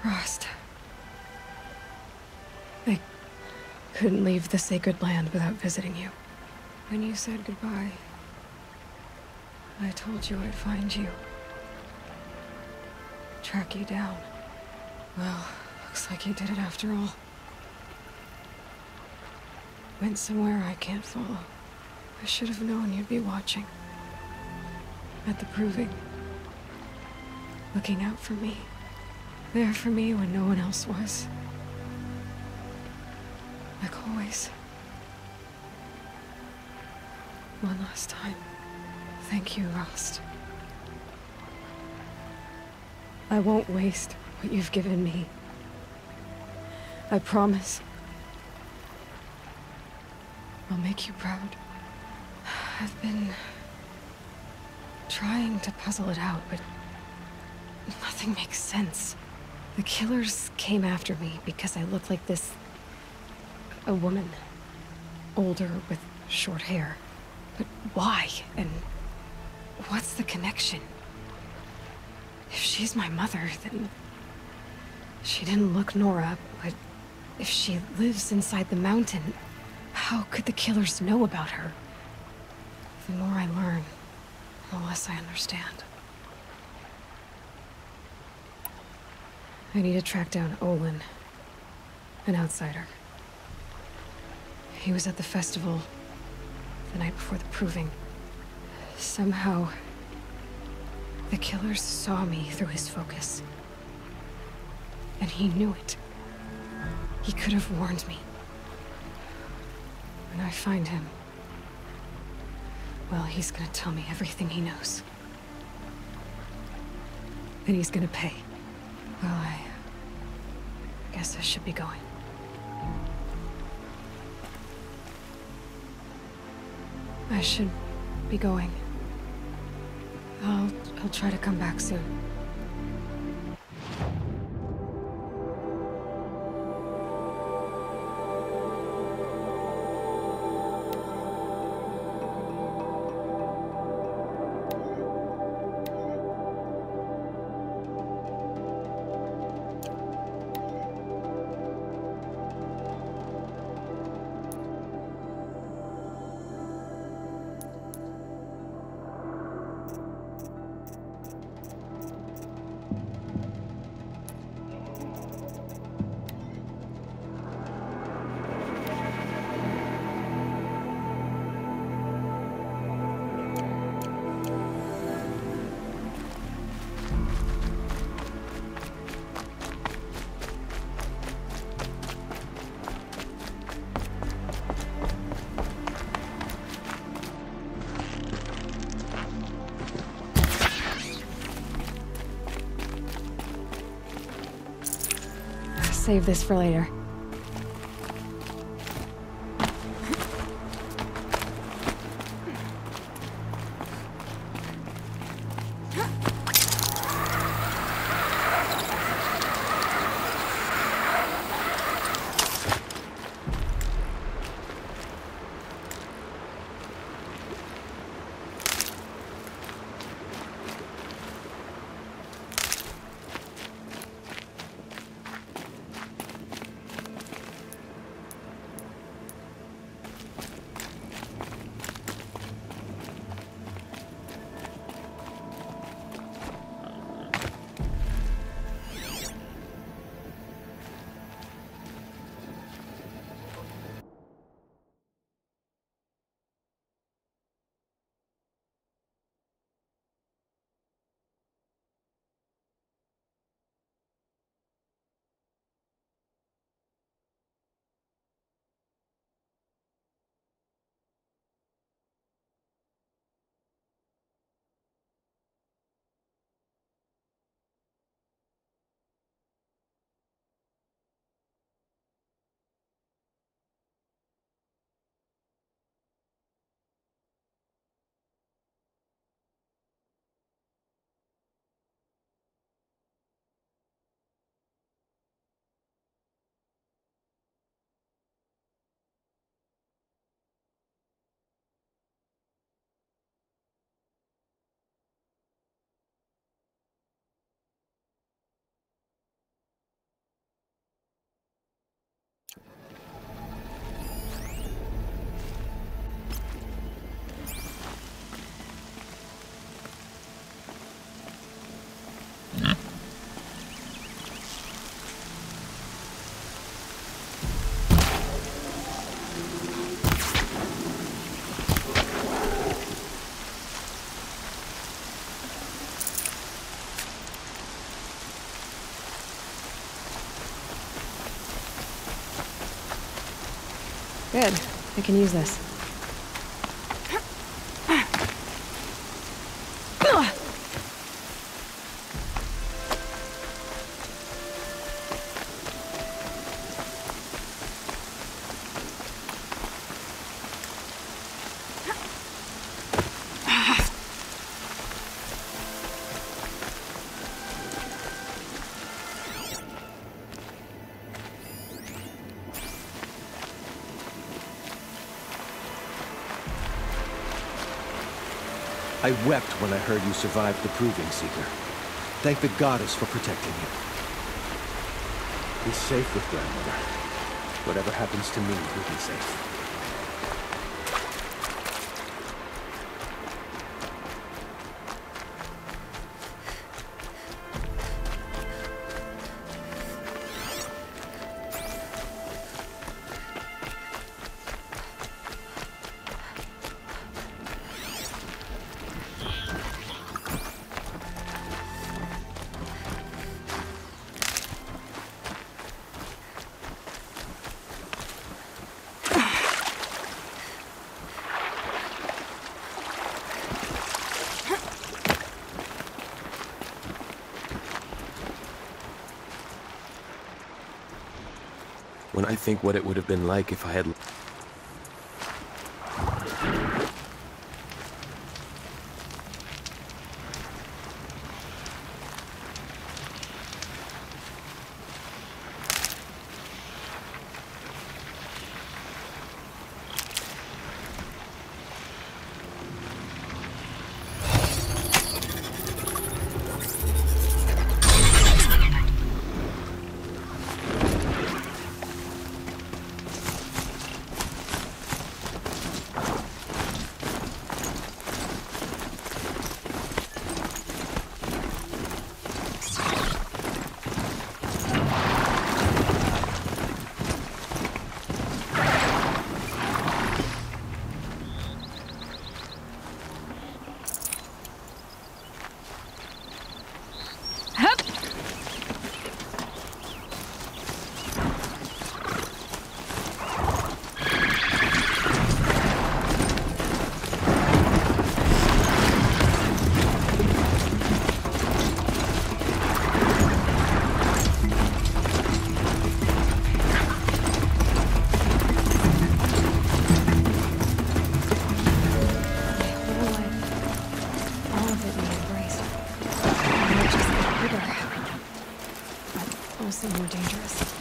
Frost. I couldn't leave the sacred land without visiting you. When you said goodbye, I told you I'd find you. Track you down. Well, looks like you did it after all. Went somewhere I can't follow. I should have known you'd be watching. At the proving. Looking out for me. There for me when no one else was. Like always. One last time. Thank you, Rost. I won't waste what you've given me. I promise. I'll make you proud. I've been trying to puzzle it out, but nothing makes sense. The killers came after me because I look like this... a woman. Older with short hair. But why? And what's the connection? If she's my mother, then... she didn't look Nora, but if she lives inside the mountain, how could the killers know about her? The more I learn, the less I understand. I need to track down Olin, an outsider. He was at the festival the night before the proving. Somehow, the killers saw me through his focus. And he knew it. He could have warned me. When I find him, well, he's gonna tell me everything he knows. And he's gonna pay. Well, I guess I should be going. I should be going. I'll try to come back soon. Save this for later. Good. I can use this. I wept when I heard you survived the Proving Seeker. Thank the goddess for protecting you. Be safe with grandmother. Whatever happens to me, you'll be safe. When I think what it would have been like if I had... More dangerous.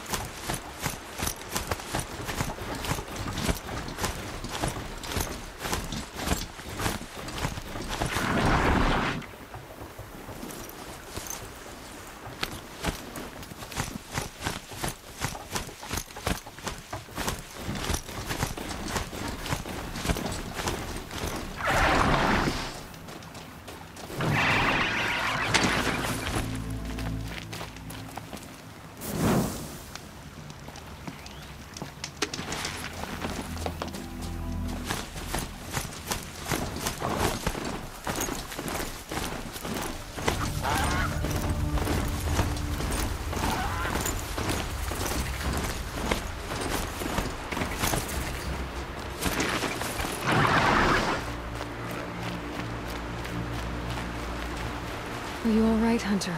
Are you all right, Hunter?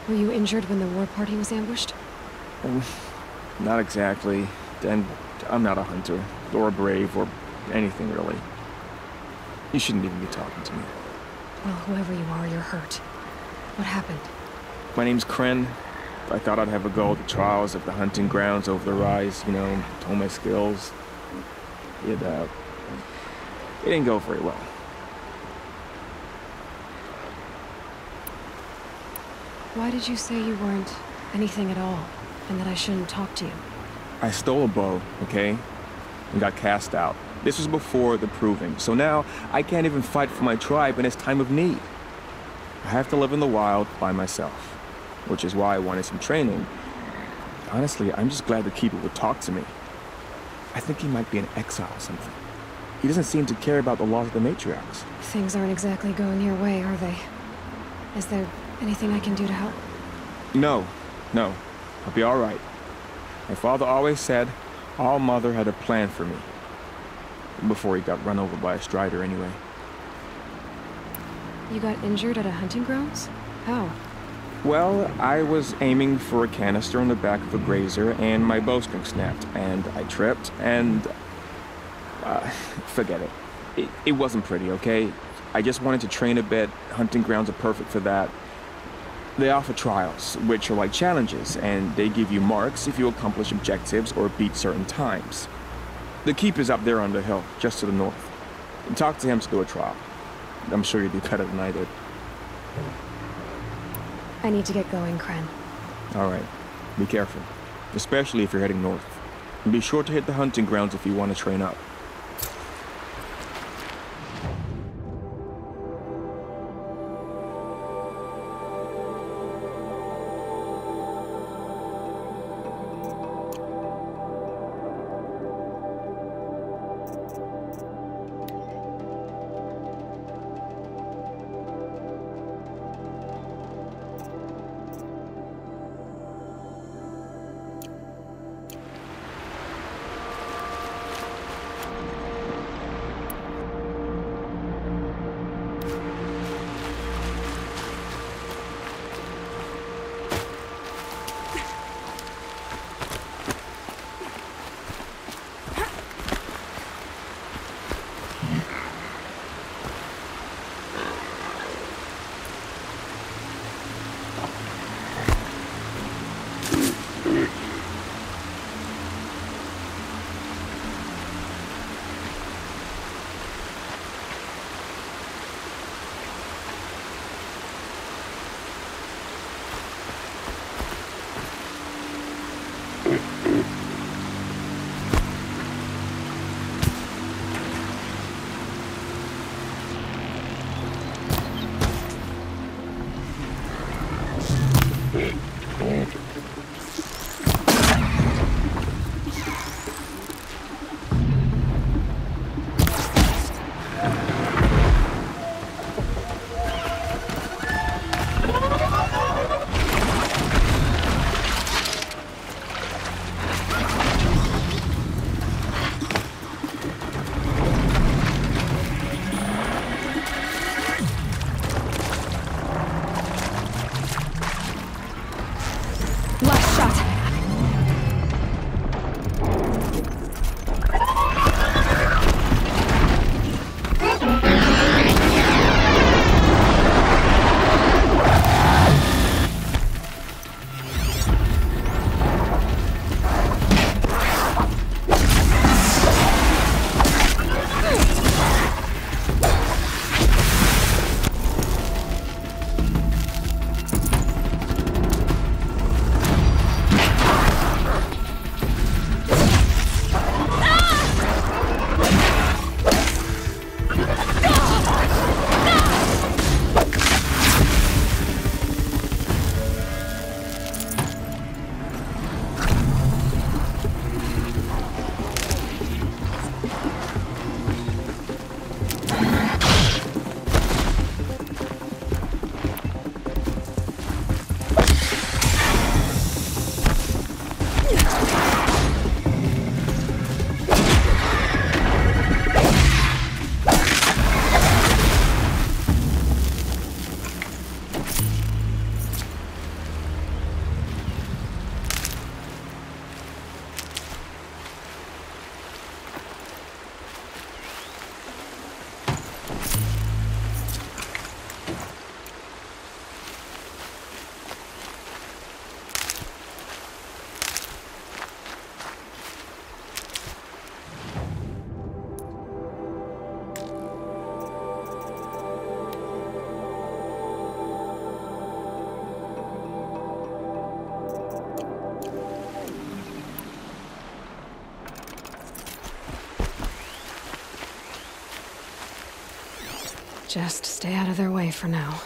Were you injured when the war party was ambushed? Not exactly. And I'm not a hunter, or a brave, or anything really. You shouldn't even be talking to me. Well, whoever you are, you're hurt. What happened? My name's Kren. I thought I'd have a go at the trials of the hunting grounds over the rise, you know, hone my skills. It didn't go very well. Why did you say you weren't anything at all, and that I shouldn't talk to you? I stole a bow, okay? And got cast out. This was before the Proving, so now I can't even fight for my tribe in its time of need. I have to live in the wild by myself, which is why I wanted some training. Honestly, I'm just glad the Keeper would talk to me. I think he might be in exile or something. He doesn't seem to care about the laws of the matriarchs. Things aren't exactly going your way, are they? Is there anything I can do to help? No. I'll be all right. My father always said, All-Mother had a plan for me. Before he got run over by a strider, anyway. You got injured at a hunting grounds? How? Well, I was aiming for a canister on the back of a grazer, and my bowstring snapped, and I tripped, and... forget it. It wasn't pretty, okay? I just wanted to train a bit. Hunting grounds are perfect for that. They offer trials, which are like challenges, and they give you marks if you accomplish objectives or beat certain times. The keep is up there on the hill, just to the north. Talk to him to do a trial. I'm sure you'd do better than I did. I need to get going, Kren. All right. Be careful, especially if you're heading north. And be sure to hit the hunting grounds if you want to train up. Just stay out of their way for now.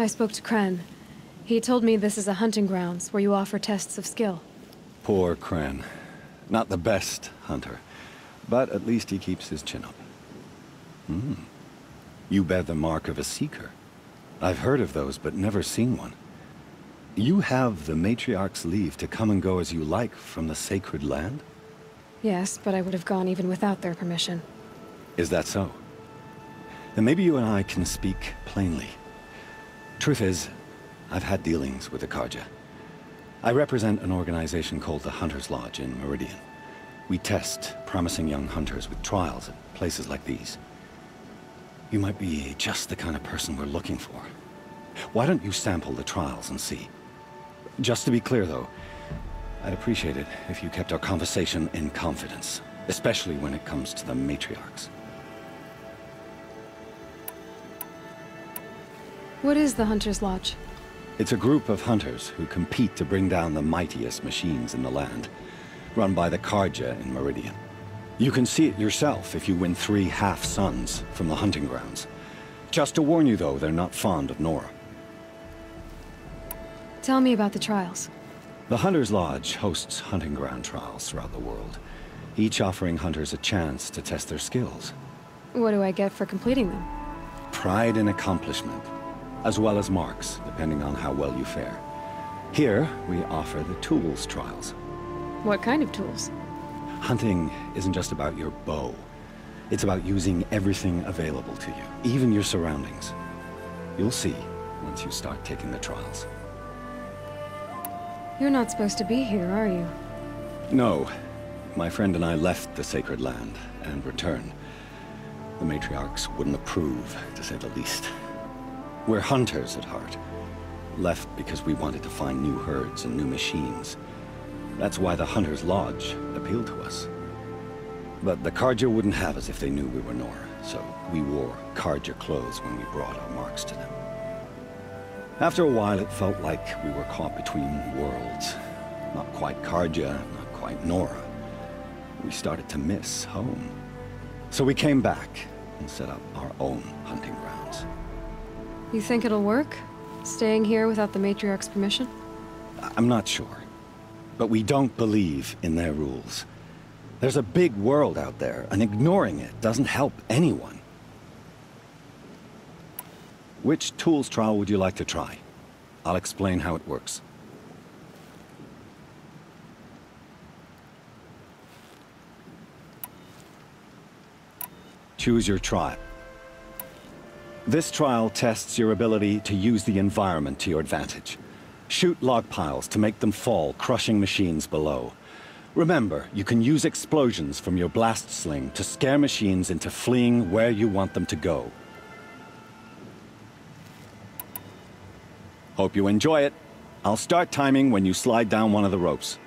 I spoke to Kren. He told me this is a hunting grounds where you offer tests of skill. Poor Kren. Not the best hunter, but at least he keeps his chin up. You bear the mark of a seeker. I've heard of those, but never seen one. You have the Matriarch's leave to come and go as you like from the sacred land? Yes, but I would have gone even without their permission. Is that so? Then maybe you and I can speak plainly. Truth is, I've had dealings with the Carja. I represent an organization called the Hunter's Lodge in Meridian. We test promising young hunters with trials at places like these. You might be just the kind of person we're looking for. Why don't you sample the trials and see? Just to be clear, though, I'd appreciate it if you kept our conversation in confidence, especially when it comes to the matriarchs. What is the Hunter's Lodge? It's a group of hunters who compete to bring down the mightiest machines in the land, run by the Carja in Meridian. You can see it yourself if you win 3 half-suns from the hunting grounds. Just to warn you, though, they're not fond of Nora. Tell me about the trials. The Hunter's Lodge hosts hunting ground trials throughout the world, each offering hunters a chance to test their skills. What do I get for completing them? Pride in accomplishment, as well as marks, depending on how well you fare. Here, we offer the tools trials. What kind of tools? Hunting isn't just about your bow. It's about using everything available to you, even your surroundings. You'll see once you start taking the trials. You're not supposed to be here, are you? No. My friend and I left the sacred land and returned. The matriarchs wouldn't approve, to say the least. We're hunters at heart. Left because we wanted to find new herds and new machines. That's why the Hunter's Lodge appealed to us. But the Carja wouldn't have us if they knew we were Nora, so we wore Carja clothes when we brought our marks to them. After a while, it felt like we were caught between worlds. Not quite Carja, not quite Nora. We started to miss home. So we came back and set up our own hunting grounds. You think it'll work? Staying here without the Matriarch's permission? I'm not sure. But we don't believe in their rules. There's a big world out there, and ignoring it doesn't help anyone. Which tools trial would you like to try? I'll explain how it works. Choose your trial. This trial tests your ability to use the environment to your advantage. Shoot log piles to make them fall, crushing machines below. Remember, you can use explosions from your blast sling to scare machines into fleeing where you want them to go. Hope you enjoy it. I'll start timing when you slide down one of the ropes.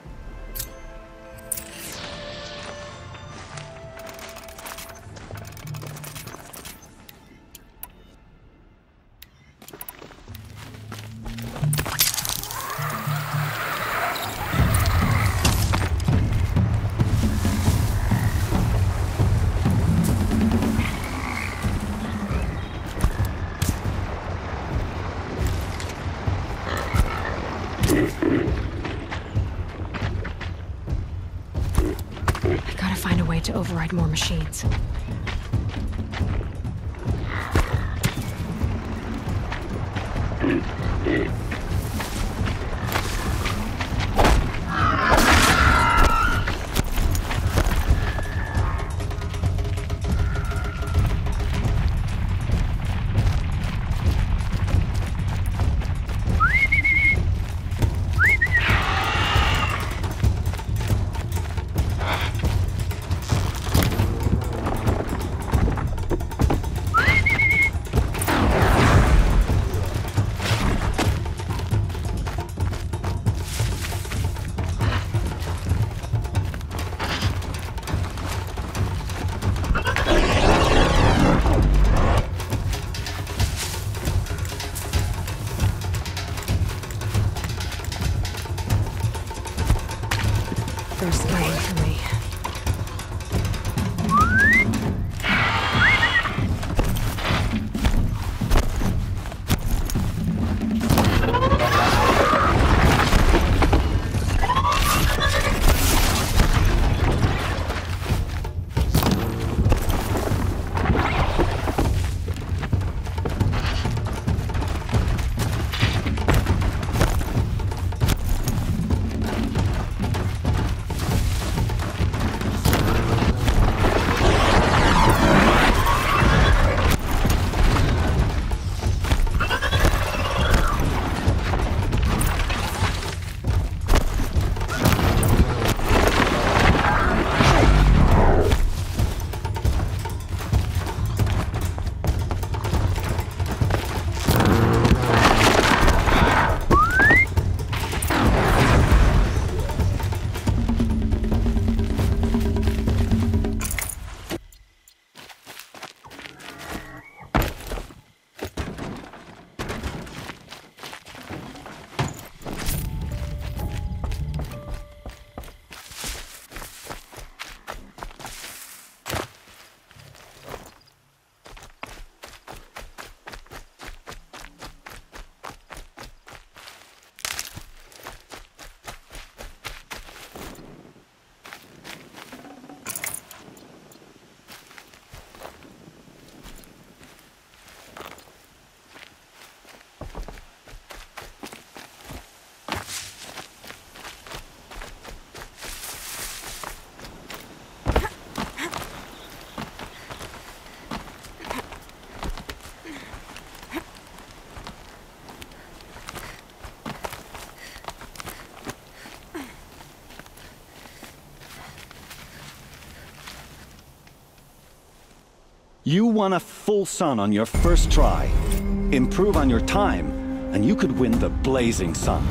I gotta find a way to override more machines. You won a full sun on your first try. Improve on your time, and you could win the Blazing Sun.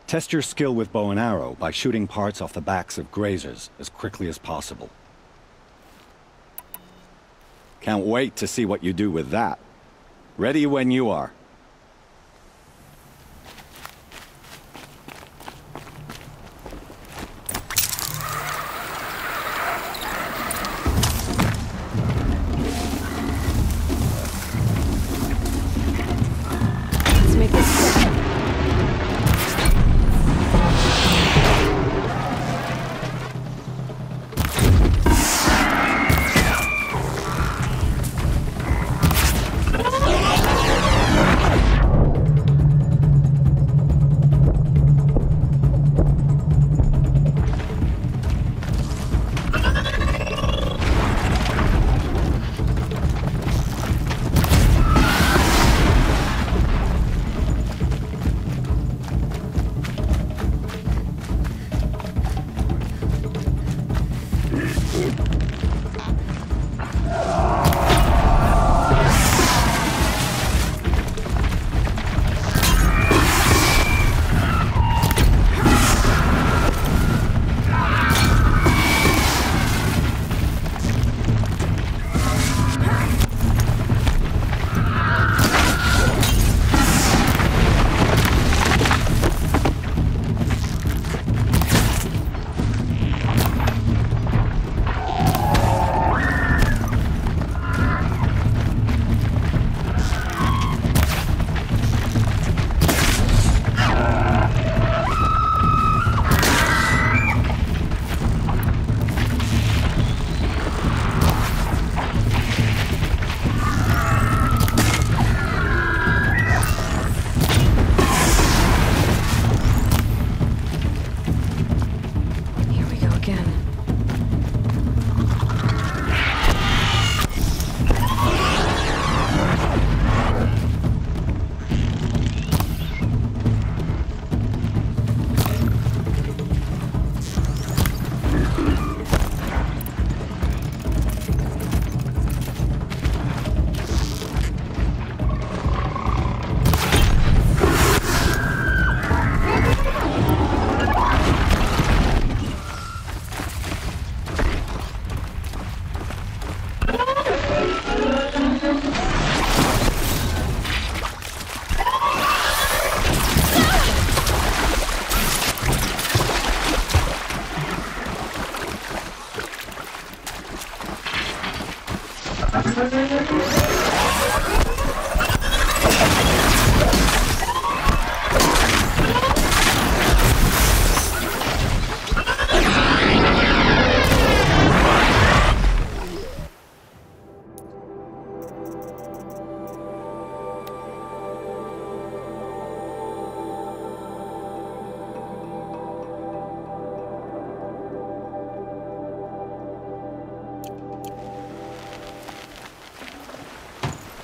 Test your skill with bow and arrow by shooting parts off the backs of grazers as quickly as possible. Can't wait to see what you do with that. Ready when you are. Let's make this quick.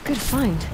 Good find.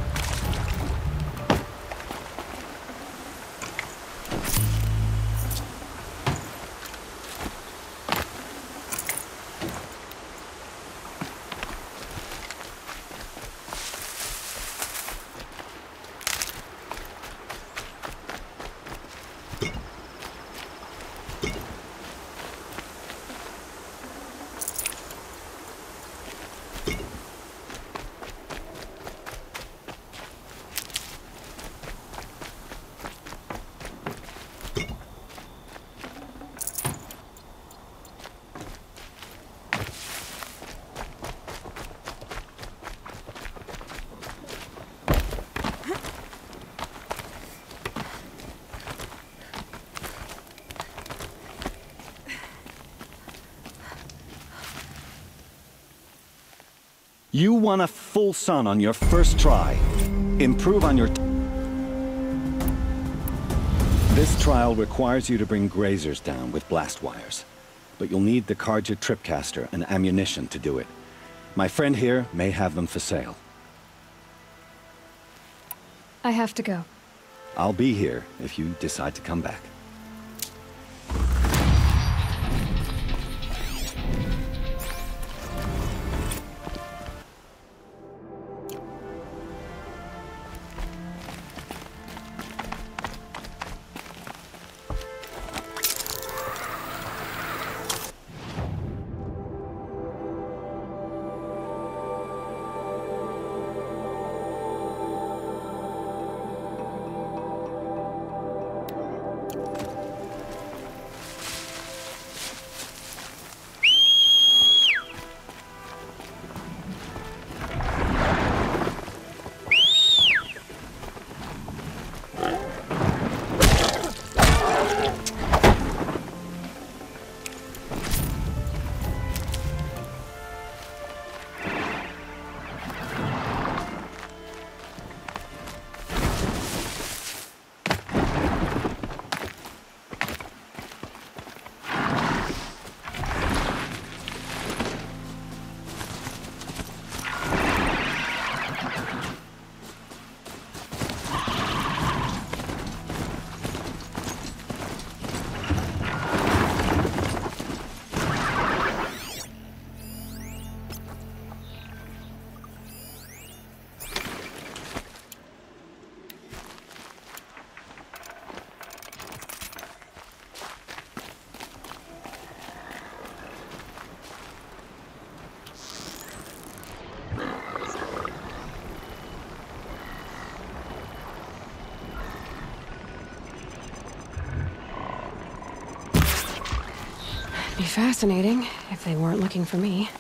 You won a full sun on your first try. Improve on your... This trial requires you to bring grazers down with blast wires. But you'll need the Carja tripcaster and ammunition to do it. My friend here may have them for sale. I have to go. I'll be here if you decide to come back. Be fascinating if they weren't looking for me.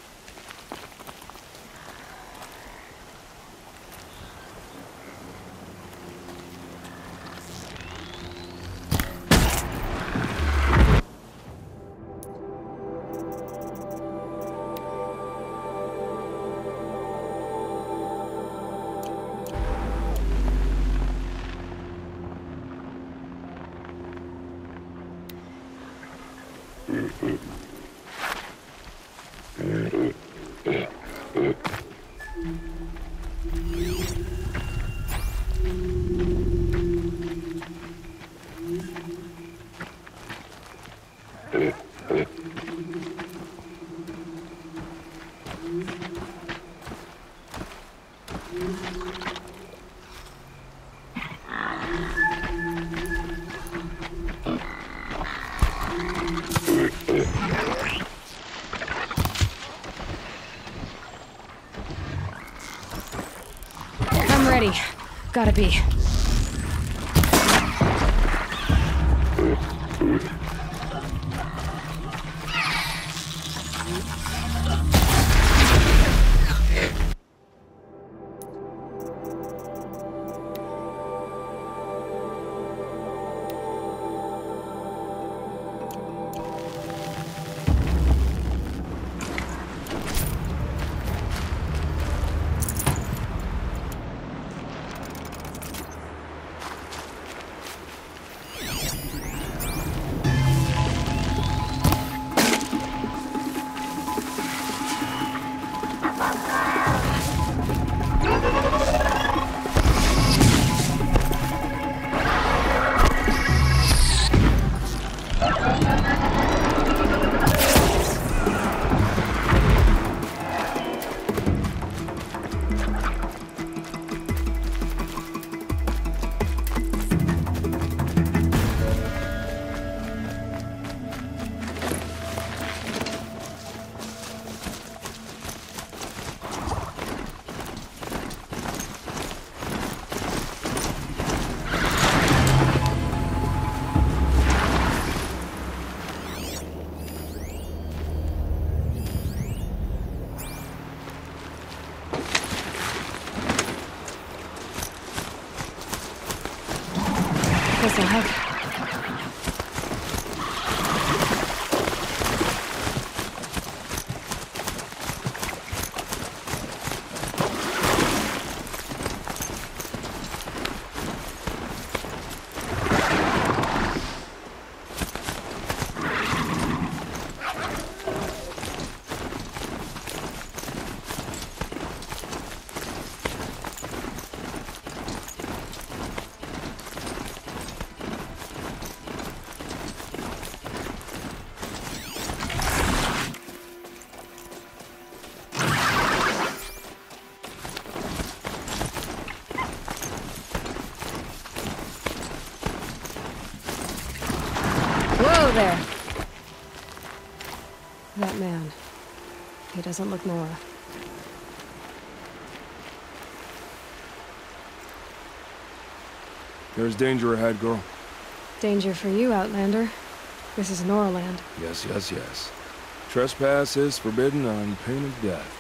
I'm ready. Gotta be. This'll help. Whoa there! That man. He doesn't look Nora. There's danger ahead, girl. Danger for you, Outlander. This is Noraland. Yes, yes, yes. Trespass is forbidden on pain of death.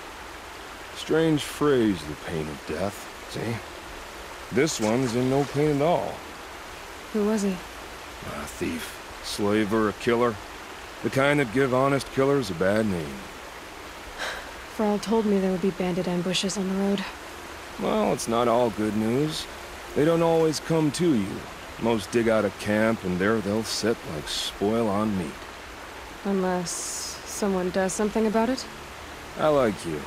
Strange phrase, the pain of death, see? This one's in no pain at all. Who was he? A thief, slaver, a killer. The kind that give honest killers a bad name. Thrall told me there would be bandit ambushes on the road. Well, it's not all good news. They don't always come to you. Most dig out a camp, and there they'll sit like spoil on meat. Unless someone does something about it? I like you.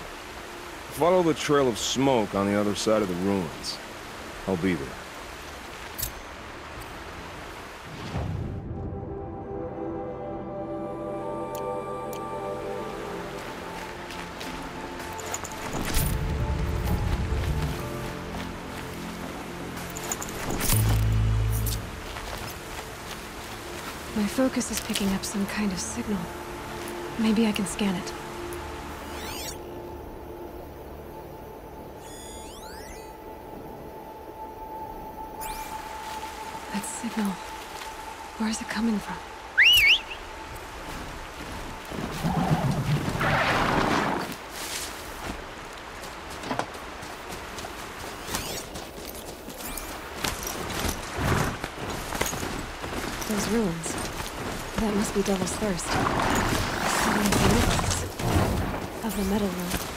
Follow the trail of smoke on the other side of the ruins. I'll be there. My focus is picking up some kind of signal. Maybe I can scan it. That signal. Where is it coming from? ruins. That must be Devil's Thirst. So many buildings of the metal room.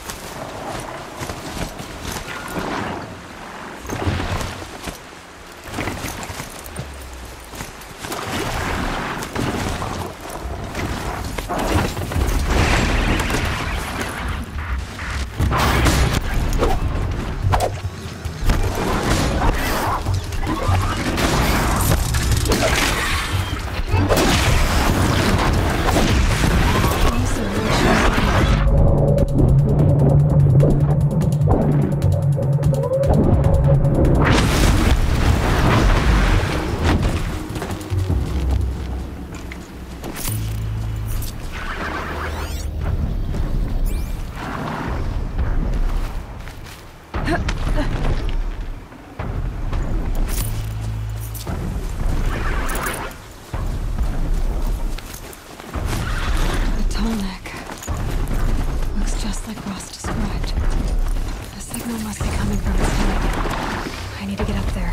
Tallneck. Looks just like Ross described. The signal must be coming from his head. I need to get up there.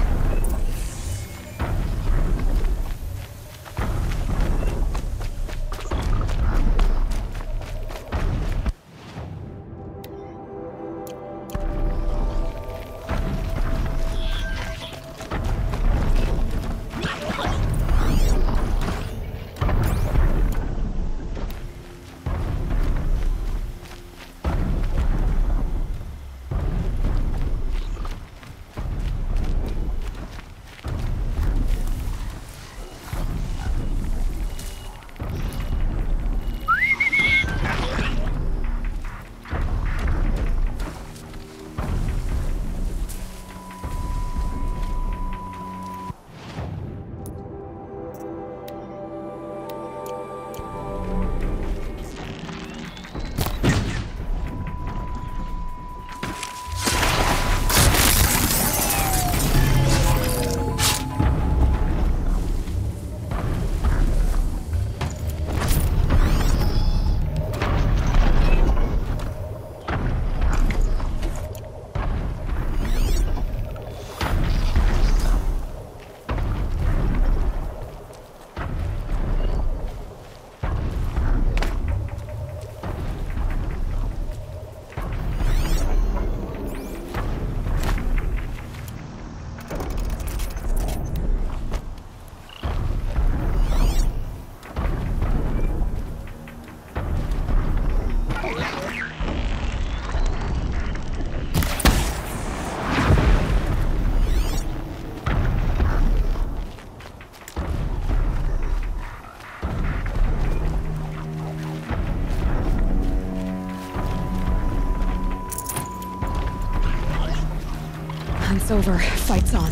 Hunt's over. Fight's on.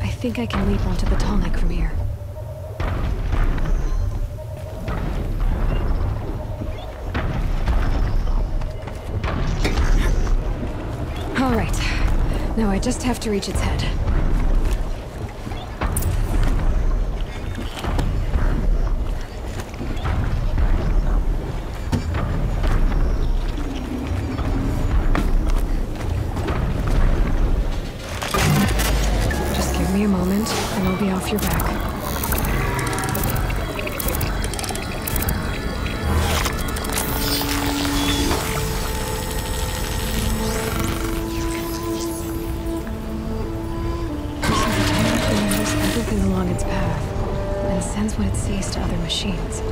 I think I can leap onto the Tallneck from here. All right. Now I just have to reach its head. Give me a moment, and I'll be off your back. Knows everything along its path, and sends what it sees to other machines.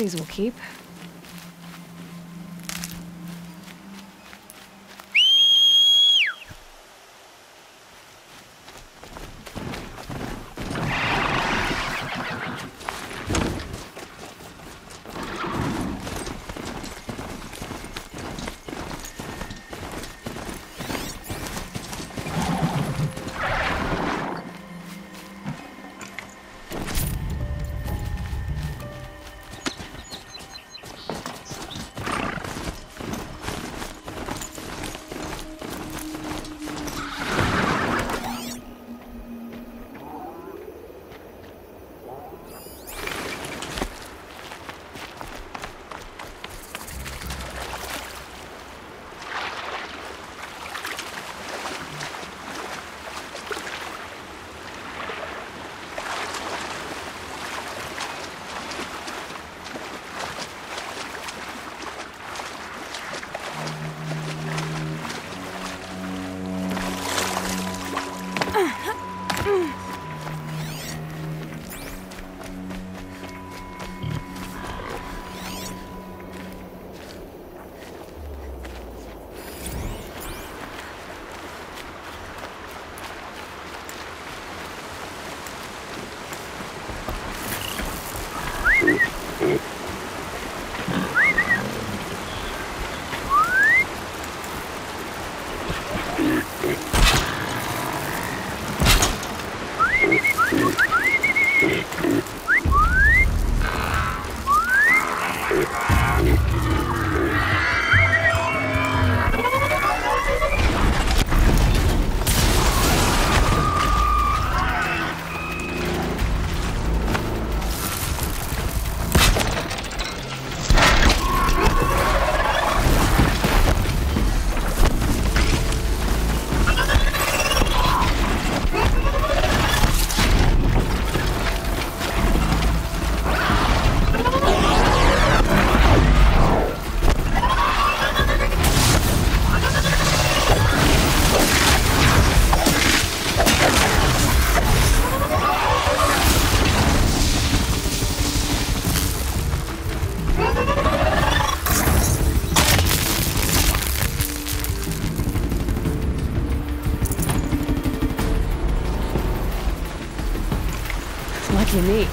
these will keep. Lucky me.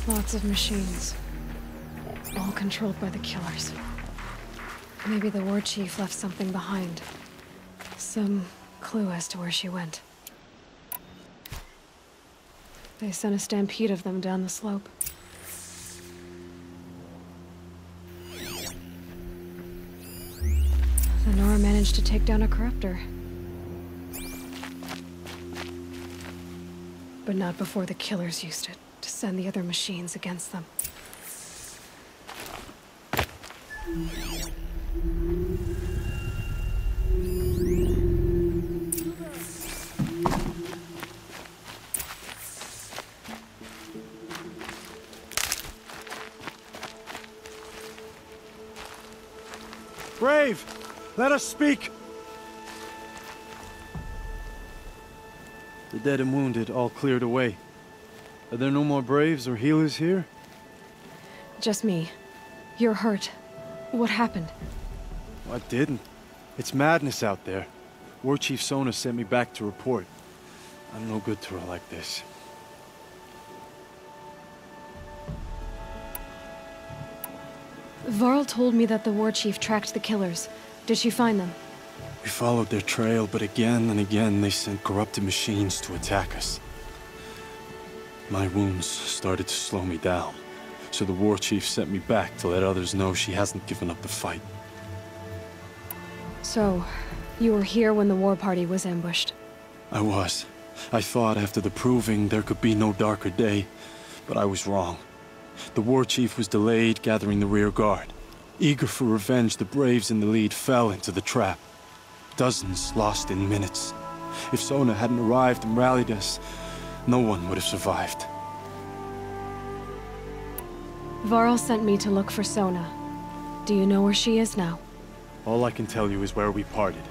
Lots of machines, all controlled by the killers. Maybe the war chief left something behind. Some clue as to where she went. They sent a stampede of them down the slope. The Nora managed to take down a corruptor. But not before the killers used it to send the other machines against them. brave! Let us speak! The dead and wounded all cleared away. Are there no more braves or healers here? Just me. You're hurt. What happened? I didn't. It's madness out there. War Chief Sona sent me back to report. I'm no good to her like this. Varl told me that the war chief tracked the killers. Did she find them? We followed their trail, but again and again they sent corrupted machines to attack us. My wounds started to slow me down, so the war chief sent me back to let others know she hasn't given up the fight. So, you were here when the war party was ambushed? I was. I thought after the proving there could be no darker day, but I was wrong. The war chief was delayed gathering the rear guard. Eager for revenge, the braves in the lead fell into the trap. Dozens lost in minutes. If Sona hadn't arrived and rallied us, no one would have survived. Varl sent me to look for Sona. Do you know where she is now? All I can tell you is where we parted.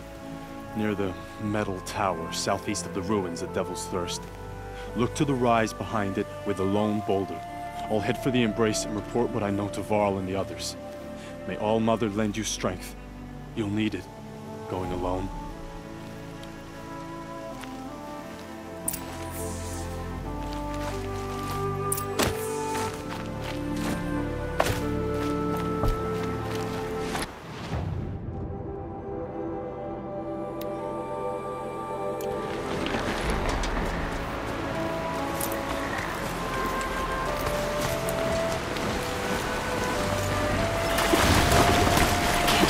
Near the metal tower, southeast of the ruins at Devil's Thirst. Look to the rise behind it with a lone boulder. I'll head for the embrace and report what I know to Varl and the others. May All Mother lend you strength. You'll need it, going alone.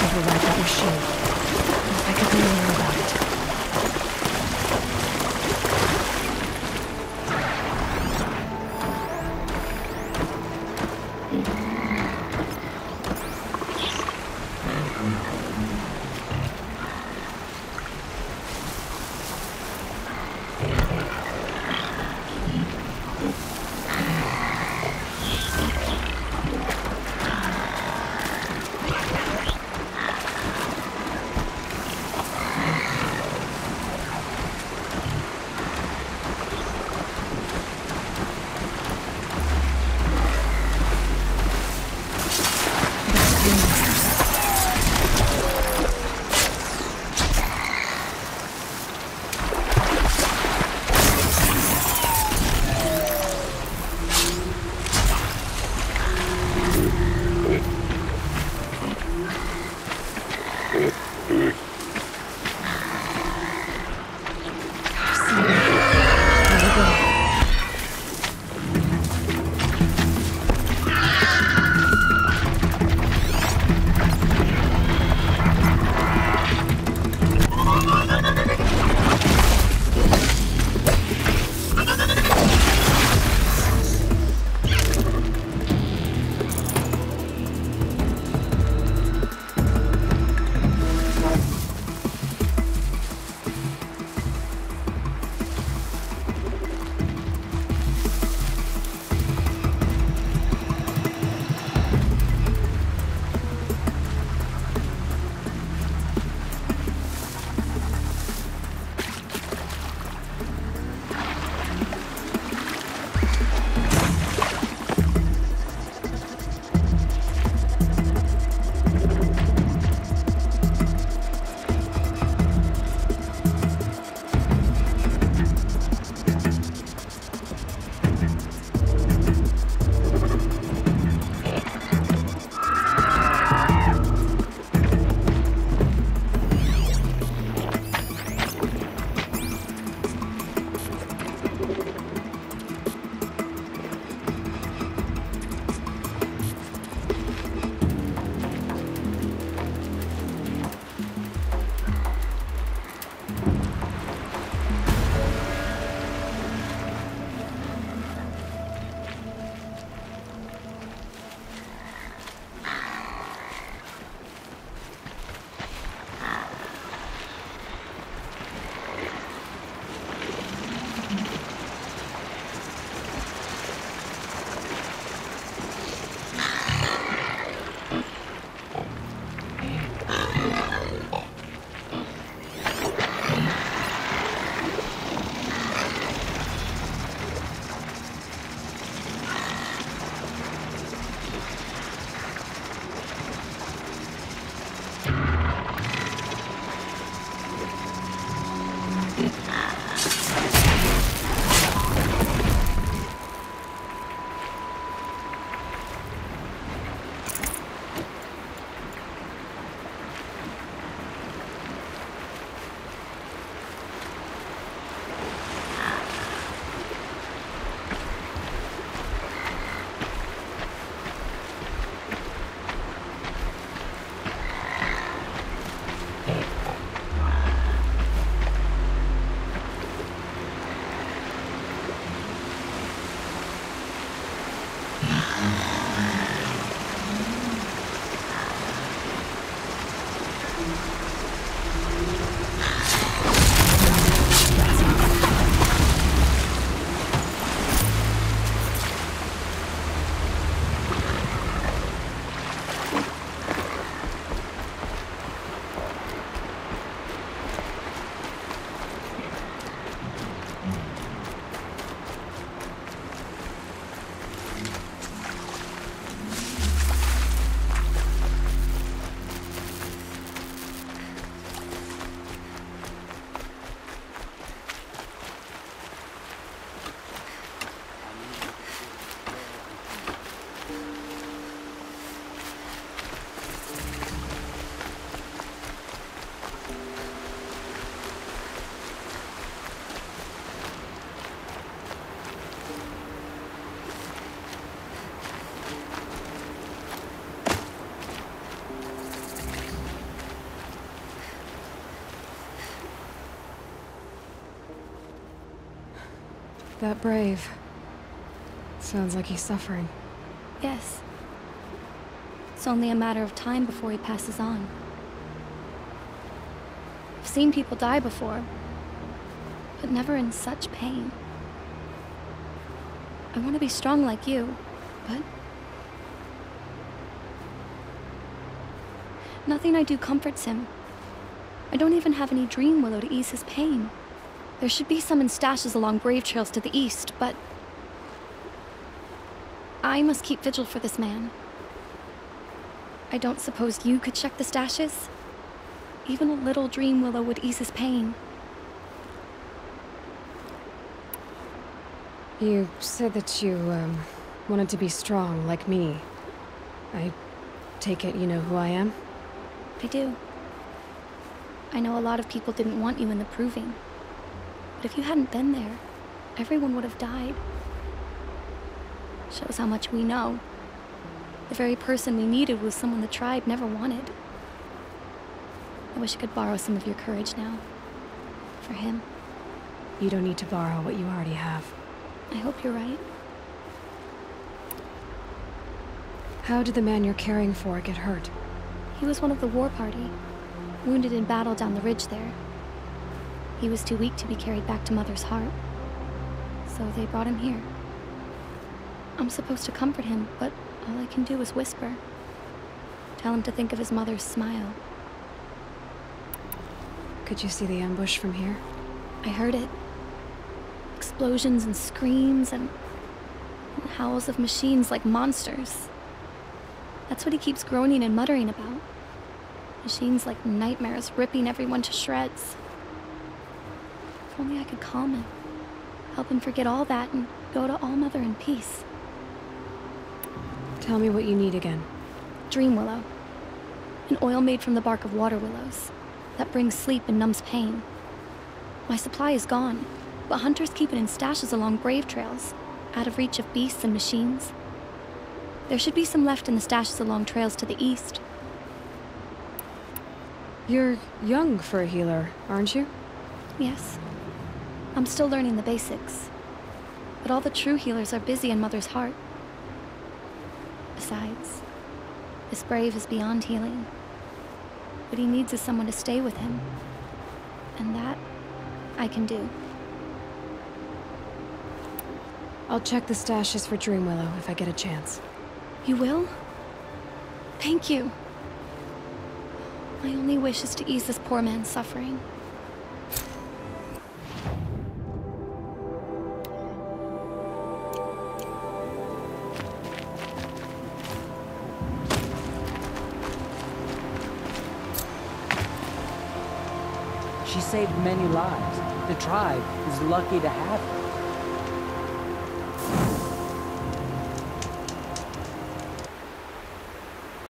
Override that machine. If I could really That brave. Sounds like he's suffering. Yes. It's only a matter of time before he passes on. I've seen people die before, but never in such pain. I want to be strong like you, but nothing I do comforts him. I don't even have any dream willow to ease his pain. There should be some in stashes along brave trails to the east, but I must keep vigil for this man. I don't suppose you could check the stashes? Even a little dream willow would ease his pain. You said that you, wanted to be strong, like me. I take it you know who I am? I do. I know a lot of people didn't want you in the proving. But if you hadn't been there, everyone would have died. Shows how much we know. The very person we needed was someone the tribe never wanted. I wish I could borrow some of your courage now. For him. You don't need to borrow what you already have. I hope you're right. How did the man you're caring for get hurt? He was one of the war party, wounded in battle down the ridge there. He was too weak to be carried back to Mother's heart, so they brought him here. I'm supposed to comfort him, but all I can do is whisper. Tell him to think of his mother's smile. Could you see the ambush from here? I heard it. Explosions and screams and howls of machines like monsters. That's what he keeps groaning and muttering about. Machines like nightmares ripping everyone to shreds. If only I could calm him. Help him forget all that and go to All Mother in peace. Tell me what you need again. Dream willow. An oil made from the bark of water willows that brings sleep and numbs pain. My supply is gone, but hunters keep it in stashes along brave trails, out of reach of beasts and machines. There should be some left in the stashes along trails to the east. You're young for a healer, aren't you? Yes. I'm still learning the basics. But all the true healers are busy in Mother's heart. Besides, this brave is beyond healing. What he needs is someone to stay with him. And that, I can do. I'll check the stashes for Dream Willow if I get a chance. You will? Thank you. My only wish is to ease this poor man's suffering. She saved many lives. The tribe is lucky to have her.